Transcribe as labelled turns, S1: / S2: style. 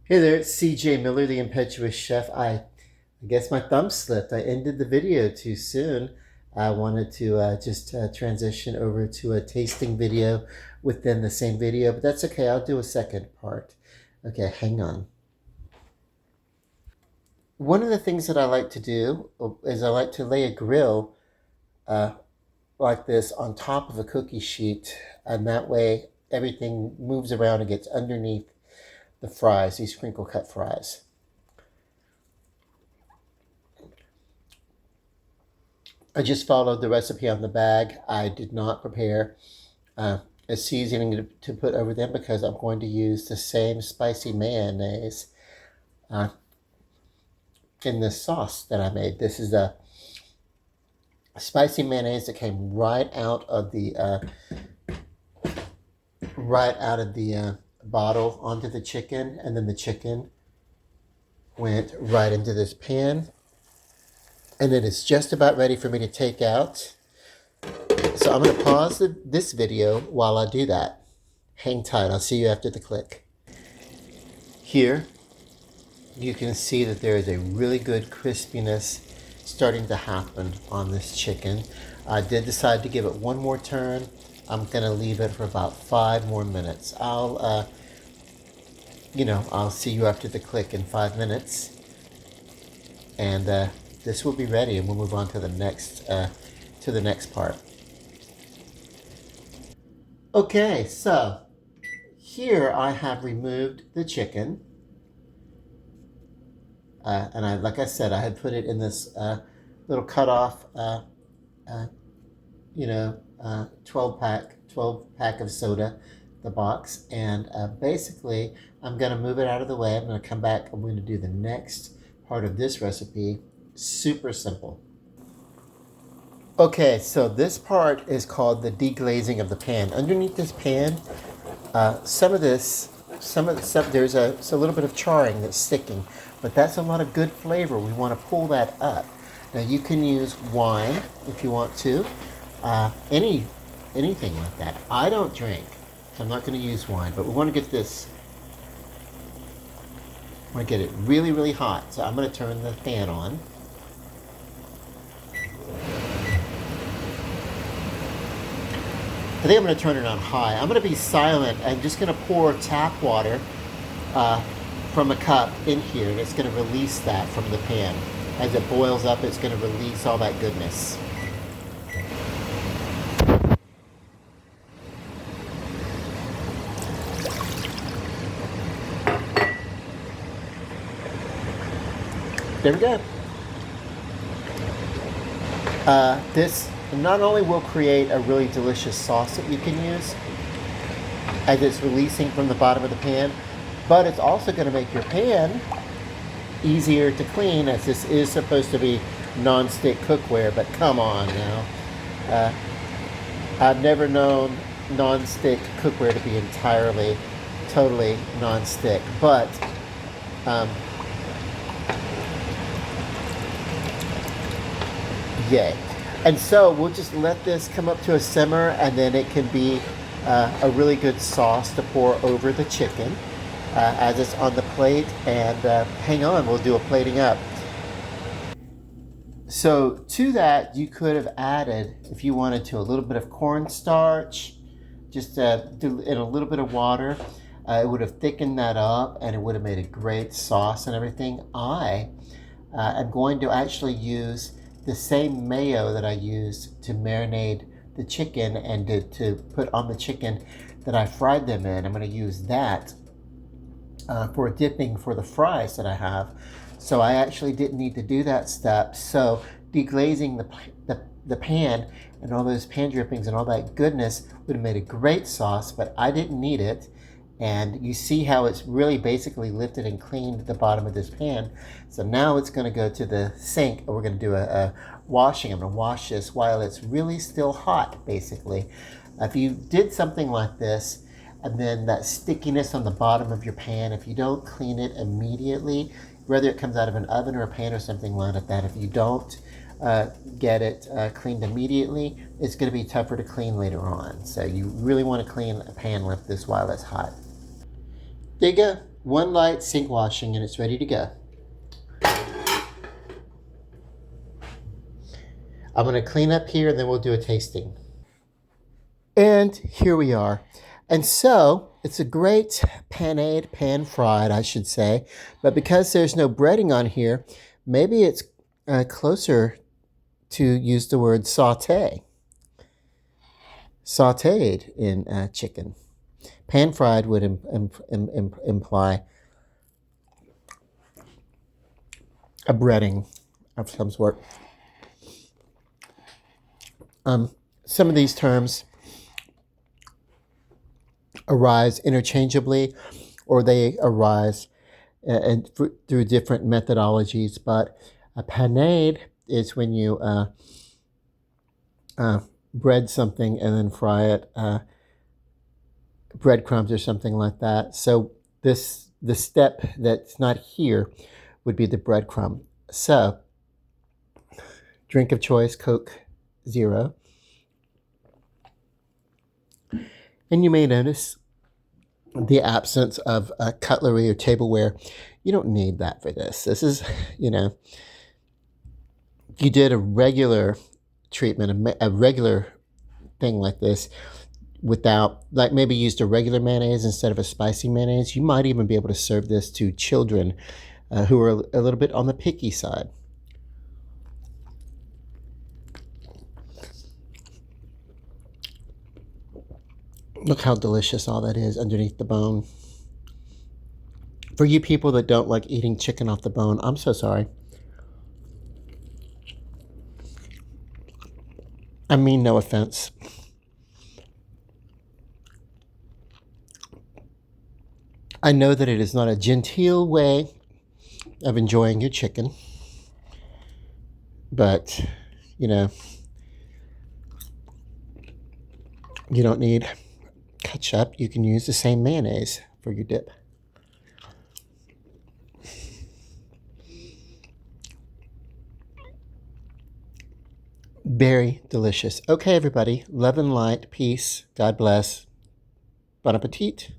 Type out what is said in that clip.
S1: Hey there, it's CJ Miller, the Impetuous Chef. I guess my thumb slipped. I ended the video too soon. I wanted to just transition over to a tasting video within the same video, but that's okay. I'll do a second part. Okay, hang on. One of the things that I like to do is I like to lay a grill uh, like this on top of a cookie sheet, and that way everything moves around and gets underneath the fries, these crinkle cut fries. I just followed the recipe on the bag. I did not prepare a seasoning to put over them because I'm going to use the same spicy mayonnaise uh, in this sauce that I made. This is a spicy mayonnaise that came right out of the bottle onto the chicken, and then the chicken went right into this pan, and it is just about ready for me to take out. So I'm going to pause this video while I do that. Hang tight. I'll see you after the click. Here, you can see that there is a really good crispiness starting to happen on this chicken. I did decide to give it one more turn. I'm going to leave it for about 5 more minutes. I'll see you after the click in 5 minutes. And this will be ready, and we'll move on to the next part. Okay, so here I have removed the chicken, and like I said, I had put it in this little cutoff, 12 pack of soda, the box, and basically I'm going to move it out of the way. I'm going to come back. I'm going to do the next part of this recipe. Super simple. Okay, so this part is called the deglazing of the pan. Underneath this pan, there's a little bit of charring that's sticking, but that's a lot of good flavor. We want to pull that up. Now you can use wine if you want to, anything like that. I don't drink, so I'm not going to use wine, but we want to get this. I want to get it really, really hot. So I'm going to turn the fan on. I think I'm going to turn it on high. I'm going to be silent. I'm just going to pour tap water from a cup in here, and it's going to release that from the pan. As it boils up, it's going to release all that goodness. There we go. This not only will create a really delicious sauce that you can use as it's releasing from the bottom of the pan, but it's also going to make your pan easier to clean, as this is supposed to be non-stick cookware. But come on now. I've never known non-stick cookware to be totally non-stick, but yay. And so we'll just let this come up to a simmer, and then it can be a really good sauce to pour over the chicken as it's on the plate. And hang on, we'll do a plating up. So to that, you could have added, if you wanted to, a little bit of cornstarch, just in a little bit of water. It would have thickened that up, and it would have made a great sauce and everything. I am going to actually use the same mayo that I used to marinate the chicken and to put on the chicken that I fried them in. I'm going to use that for dipping for the fries that I have. So I actually didn't need to do that step. So deglazing the pan and all those pan drippings and all that goodness would have made a great sauce, but I didn't need it. And you see how it's really basically lifted and cleaned the bottom of this pan. So now it's going to go to the sink, and we're going to do a washing. I'm going to wash this while it's really still hot, basically. If you did something like this, and then that stickiness on the bottom of your pan, if you don't clean it immediately, whether it comes out of an oven or a pan or something like that, if you don't get it cleaned immediately, it's going to be tougher to clean later on. So you really want to clean a pan like this while it's hot. There you go. One light sink washing and it's ready to go. I'm going to clean up here and then we'll do a tasting. And here we are. And so it's a great panade, pan-fried, I should say. But because there's no breading on here, maybe it's closer to use the word saute. Sauteed in chicken. Pan-fried would imply a breading of some sort. Some of these terms arise interchangeably, or they arise through different methodologies. But a panade is when you bread something and then fry it, breadcrumbs or something like that. So the step that's not here would be the breadcrumb. So drink of choice, Coke Zero. And you may notice the absence of cutlery or tableware. You don't need that for this. This is, you did a regular treatment, a regular thing like this without, like maybe used a regular mayonnaise instead of a spicy mayonnaise, you might even be able to serve this to children who are a little bit on the picky side. Look how delicious all that is underneath the bone. For you people that don't like eating chicken off the bone, I'm so sorry. I mean no offense. I know that it is not a genteel way of enjoying your chicken, but, you don't need ketchup. You can use the same mayonnaise for your dip. Very delicious. Okay, everybody. Love and light. Peace. God bless. Bon appetit.